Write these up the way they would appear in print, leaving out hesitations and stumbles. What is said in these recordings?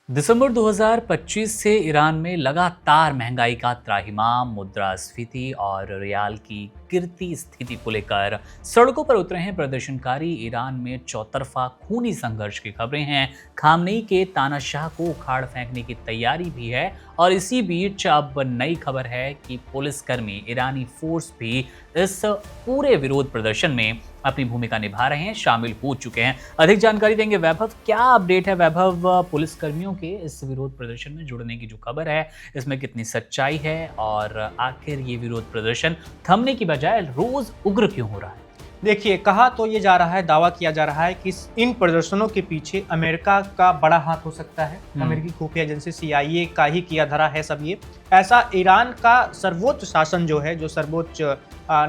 दिसंबर 2025 से ईरान में लगातार महंगाई का त्राहिमाम, मुद्रास्फीति और रियाल की गिरती स्थिति को लेकर सड़कों पर उतरे हैं प्रदर्शनकारी। ईरान में चौतरफा खूनी संघर्ष की खबरें हैं। खामनेई के तानाशाह को उखाड़ फेंकने की तैयारी भी है और इसी बीच अब नई खबर है कि पुलिसकर्मी, ईरानी फोर्स भी इस पूरे विरोध प्रदर्शन में अपनी भूमिका निभा रहे हैं, शामिल हो चुके हैं। अधिक जानकारी देंगे वैभव। क्या अपडेट है वैभव, पुलिसकर्मियों के इस विरोध प्रदर्शन में जुड़ने की जो खबर है, इसमें कितनी सच्चाई है और आखिर ये विरोध प्रदर्शन थमने की बजाय रोज उग्र क्यों हो रहा है? देखिए, कहा तो ये जा रहा है, दावा किया जा रहा है कि इन प्रदर्शनों के पीछे अमेरिका का बड़ा हाथ हो सकता है। अमेरिकी खुफिया एजेंसी CIA का ही किया धरा है सब ये। ऐसा ईरान का सर्वोच्च शासन जो है, जो सर्वोच्च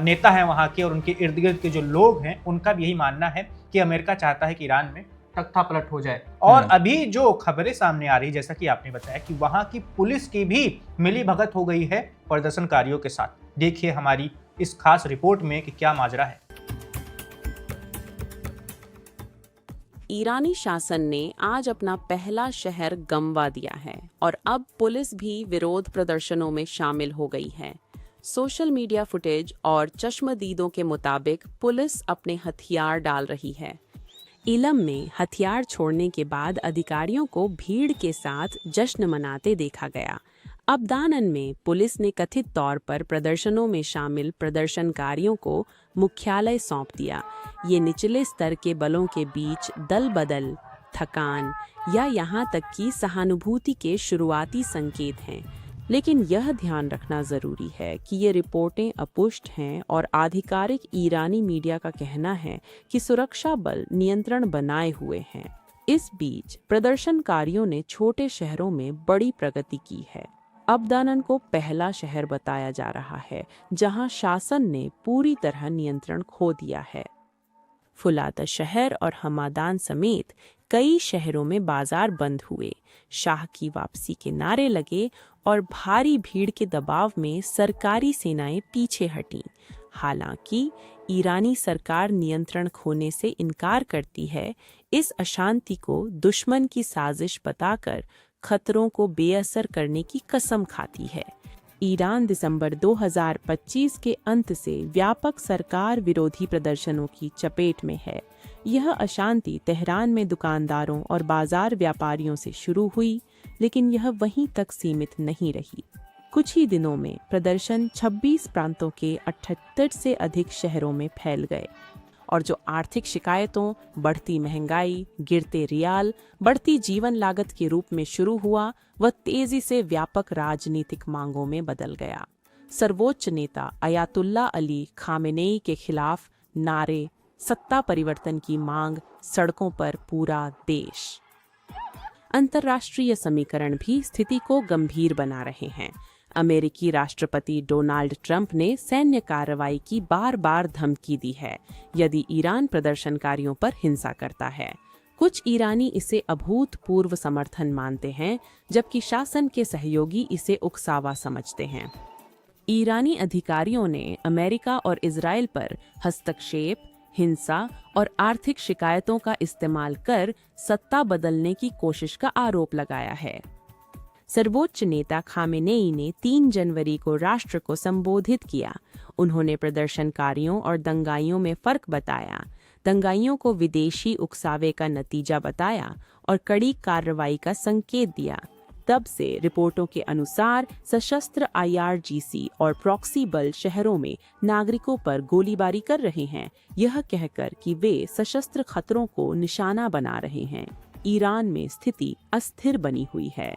नेता है वहाँ के और उनके इर्द गिर्द के जो लोग हैं, उनका भी यही मानना है कि अमेरिका चाहता है कि ईरान में तख्ता पलट हो जाए। और अभी जो खबरें सामने आ रही, जैसा कि आपने बताया कि वहाँ की पुलिस की भी मिली भगत हो गई है प्रदर्शनकारियों के साथ। देखिए हमारी इस खास रिपोर्ट में कि क्या माजरा है। ईरानी शासन ने आज अपना पहला शहर गमवा दिया है और अब पुलिस भी विरोध प्रदर्शनों में शामिल हो गई है। सोशल मीडिया फुटेज और चश्मदीदों के मुताबिक पुलिस अपने हथियार डाल रही है। इलम में हथियार छोड़ने के बाद अधिकारियों को भीड़ के साथ जश्न मनाते देखा गया। अबदानन में पुलिस ने कथित तौर पर प्रदर्शनों में शामिल प्रदर्शनकारियों को मुख्यालय सौंप दिया। ये निचले स्तर के बलों के बीच दल बदल, थकान या यहाँ तक कि सहानुभूति के शुरुआती संकेत हैं। लेकिन यह ध्यान रखना जरूरी है कि ये रिपोर्टें अपुष्ट हैं और आधिकारिक ईरानी मीडिया का कहना है कि सुरक्षा बल नियंत्रण बनाए हुए हैं। इस बीच प्रदर्शनकारियों ने छोटे शहरों में बड़ी प्रगति की है। अबदानन को पहला शहर बताया जा रहा है जहां शासन ने पूरी तरह नियंत्रण खो दिया है। फुलाता शहर और हमादान समेत कई शहरों में बाजार बंद हुए, शाह की वापसी के नारे लगे और भारी भीड़ के दबाव में सरकारी सेनाएं पीछे हटीं। हालांकि ईरानी सरकार नियंत्रण खोने से इनकार करती है, इस अशांति को दुश्मन की साजिश बताकर खतरों को बेअसर करने की कसम खाती है। ईरान दिसंबर 2025 के अंत से व्यापक सरकार विरोधी प्रदर्शनों की चपेट में है। यह अशांति तेहरान में दुकानदारों और बाजार व्यापारियों से शुरू हुई, लेकिन यह वहीं तक सीमित नहीं रही। कुछ ही दिनों में प्रदर्शन 26 प्रांतों के 78 से अधिक शहरों में फैल गए और जो आर्थिक शिकायतों, बढ़ती महंगाई, गिरते रियाल, बढ़ती जीवन लागत के रूप में शुरू हुआ, वह तेजी से व्यापक राजनीतिक मांगों में बदल गया। सर्वोच्च नेता अयातुल्ला अली खामेनेई के खिलाफ नारे, सत्ता परिवर्तन की मांग, सड़कों पर पूरा देश। अंतर्राष्ट्रीय समीकरण भी स्थिति को गंभीर बना रहे हैं। अमेरिकी राष्ट्रपति डोनाल्ड ट्रंप ने सैन्य कार्रवाई की बार बार धमकी दी है यदि ईरान प्रदर्शनकारियों पर हिंसा करता है। कुछ ईरानी इसे अभूतपूर्व समर्थन मानते हैं, जबकि शासन के सहयोगी इसे उकसावा समझते हैं। ईरानी अधिकारियों ने अमेरिका और इजराइल पर हस्तक्षेप, हिंसा और आर्थिक शिकायतों का इस्तेमाल कर सत्ता बदलने की कोशिश का आरोप लगाया है। सर्वोच्च नेता खामेनेई ने 3 जनवरी को राष्ट्र को संबोधित किया। उन्होंने प्रदर्शनकारियों और दंगाइयों में फर्क बताया, दंगाइयों को विदेशी उकसावे का नतीजा बताया और कड़ी कार्रवाई का संकेत दिया। तब से रिपोर्टों के अनुसार सशस्त्र IRGC और प्रॉक्सी बल शहरों में नागरिकों पर गोलीबारी कर रहे हैं, यह कहकर कि वे सशस्त्र खतरों को निशाना बना रहे हैं। ईरान में स्थिति अस्थिर बनी हुई है।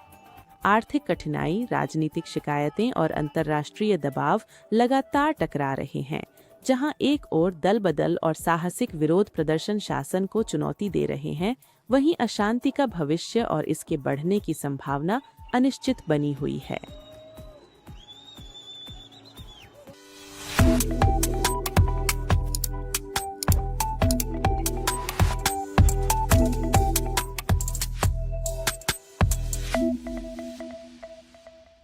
आर्थिक कठिनाई, राजनीतिक शिकायतें और अंतर्राष्ट्रीय दबाव लगातार टकरा रहे हैं। जहां एक ओर दल बदल और साहसिक विरोध प्रदर्शन शासन को चुनौती दे रहे हैं, वहीं अशांति का भविष्य और इसके बढ़ने की संभावना अनिश्चित बनी हुई है।